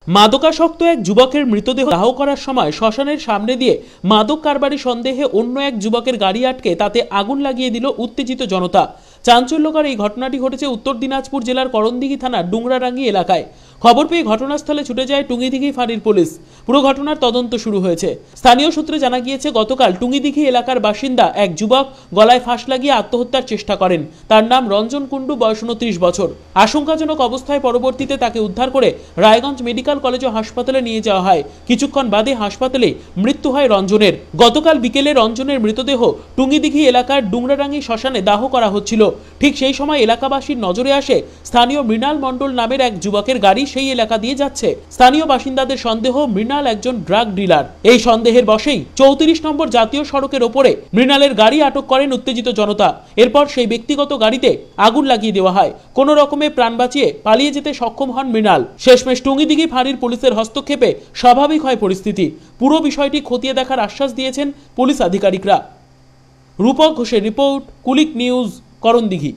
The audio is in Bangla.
মাদকাসক্ত এক যুবকের মৃতদেহ দাহ করার সময় শ্মশানের সামনে দিয়ে মাদক কারবারি সন্দেহে অন্য এক যুবকের গাড়ি আটকে তাতে আগুন লাগিয়ে দিল উত্তেজিত জনতা। চাঞ্চল্যকর এই ঘটনাটি ঘটেছে উত্তর দিনাজপুর জেলার করণদিঘি থানার ডুংরারাঙ্গি এলাকায়। খবর পেয়ে ঘটনাস্থলে ছুটে যায় টুঙ্গিদিঘি ফাঁড়ির পুলিশ। পুরো ঘটনার তদন্ত শুরু হয়েছে। স্থানীয় সূত্রে জানা গিয়েছে, গতকাল টুঙ্গিদিঘি এলাকার বাসিন্দা এক যুবক গলায় ফাঁস লাগিয়ে আত্মহত্যার চেষ্টা করেন। তার নাম রঞ্জন কুণ্ডু, বয়স 29 বছর। আশঙ্কাজনক অবস্থায় পরবর্তীতে তাকে উদ্ধার করে রায়গঞ্জ মেডিকেল কলেজ ও হাসপাতালে নিয়ে যাওয়া হয়। কিছুক্ষণ বাদে হাসপাতালে মৃত্যু হয় রঞ্জনের। গতকাল বিকেলে রঞ্জনের মৃতদেহ টুঙ্গিদিঘি এলাকার ডুংরারাঙ্গি শ্মশানে দাহ করা হচ্ছিল। ঠিক সেই সময় এলাকাবাসীর নজরে আসে স্থানীয় মৃণাল মণ্ডল নামের এক যুবকের গাড়ি সেই এলাকা দিয়ে যাচ্ছে। স্থানীয় বাসিন্দাদের সন্দেহ মৃণাল একজন ড্রাগ ডিলার। এই সন্দেহের বশেই 34 নম্বর জাতীয় সড়কের ওপরে মৃণালের গাড়ি আটক করেন উত্তেজিত জনতা। এরপর সেই ব্যক্তিগত গাড়িতে আগুন লাগিয়ে দেওয়া হয়। কোনো রকমে প্রাণ বাঁচিয়ে পালিয়ে যেতে সক্ষম হন মৃণাল। শেষমেশ টুঙ্গিদিঘি ফাঁড়ির পুলিশের হস্তক্ষেপে স্বাভাবিক হয় পরিস্থিতি। পুরো বিষয়টি খতিয়ে দেখার আশ্বাস দিয়েছেন পুলিশ আধিকারিকরা। রূপক ঘোষের রিপোর্ট, কুলিক নিউজ, করণদিঘি।